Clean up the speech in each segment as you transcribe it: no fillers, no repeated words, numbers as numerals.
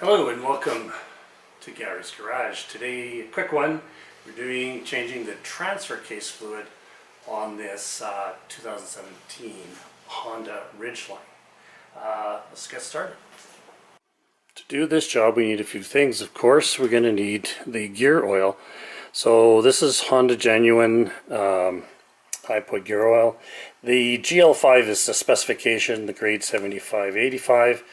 Hello and welcome to Gary's Garage. Today, a quick one. We're changing the transfer case fluid on this 2017 Honda Ridgeline. Let's get started. To do this job we need a few things. Of course, we're going to need the gear oil. So this is Honda Genuine high put gear oil. The GL5 is the specification, the grade 7585.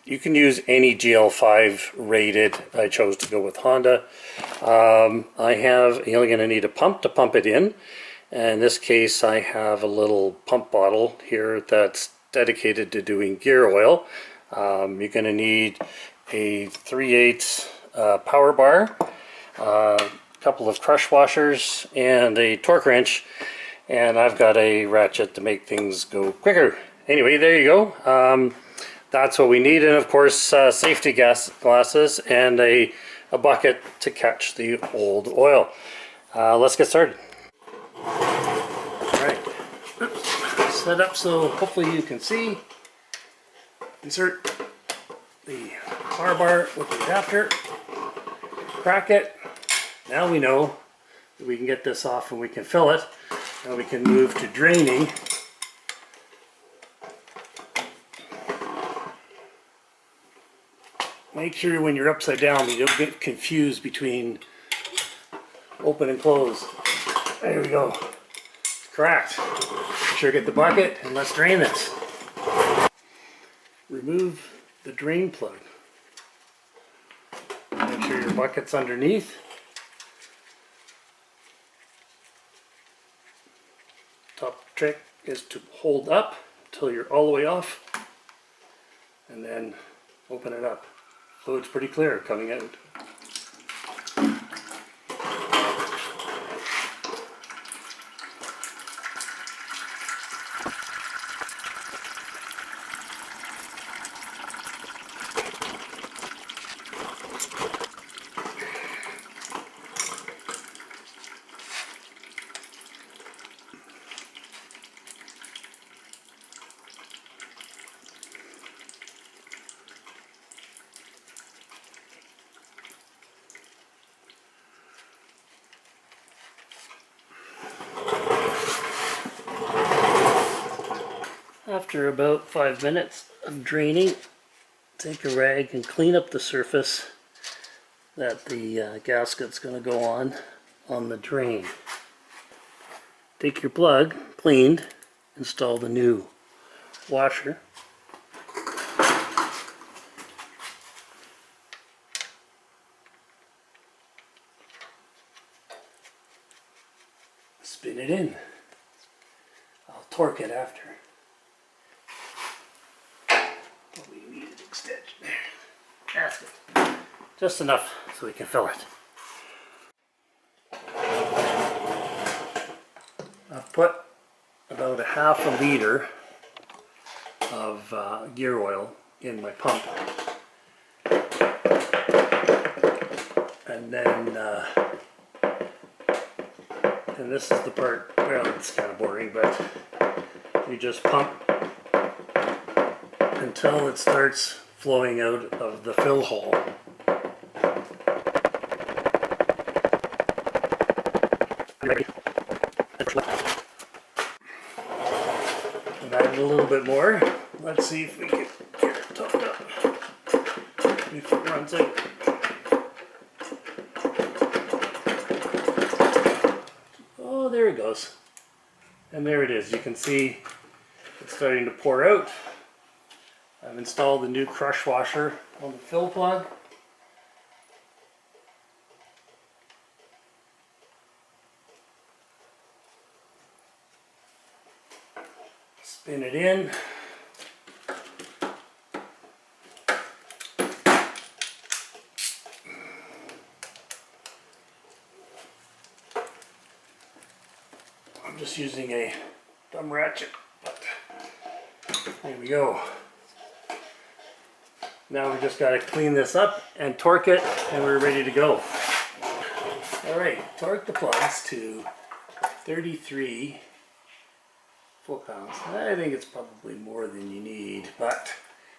You can use any GL5 rated. I chose to go with Honda. You're only going to need a pump to pump it in. In this case I have a little pump bottle here that's dedicated to doing gear oil. You're going to need a 3/8 power bar, a couple of crush washers, and a torque wrench, and I've got a ratchet to make things go quicker. Anyway, there you go. That's what we need, and of course safety glasses and a bucket to catch the old oil. Let's get started. Alright, set up so hopefully you can see. Insert the power bar with the adapter, crack it. Now we know that we can get this off and we can fill it. Now we can move to draining. Make sure when you're upside down you don't get confused between open and close. There we go. It's cracked. Make sure to get the bucket and let's drain this. Remove the drain plug. Make sure your bucket's underneath. Top trick is to hold up until you're all the way off and then open it up. So it's pretty clear coming out. After about 5 minutes of draining, take a rag and clean up the surface that the gasket's going to go on the drain. Take your plug, cleaned, install the new washer. Spin it in. I'll torque it after. We need an extension there. Gasket. Just enough so we can fill it. I've put about a half a liter of gear oil in my pump. And then, and this is the part, well, it's kind of boring, but you just pump until it starts flowing out of the fill hole. And add a little bit more. Let's see if we can get it topped up before it runs out. Oh, there it goes. And there it is. You can see it's starting to pour out. I've installed the new crush washer on the fill plug. Spin it in. I'm just using a thumb ratchet, but there we go. Now we just got to clean this up and torque it, and we're ready to go. Alright, torque the plugs to 33 foot-pounds. I think it's probably more than you need, but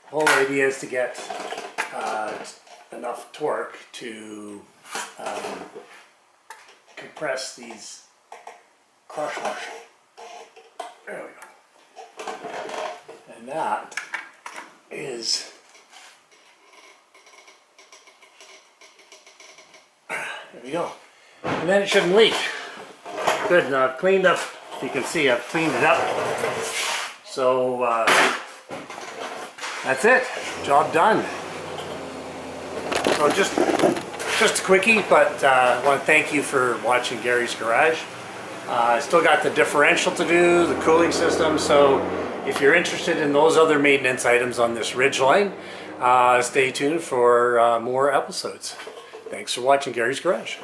the whole idea is to get enough torque to compress these crush washers. There we go. And that is, there we go. And then it shouldn't leak. Good, now I've cleaned up, you can see I've cleaned it up. So that's it, job done. So just a quickie, but I want to thank you for watching Gary's Garage. I still got the differential to do, the cooling system, so if you're interested in those other maintenance items on this Ridgeline, stay tuned for more episodes. Thanks for watching Gary's Garage.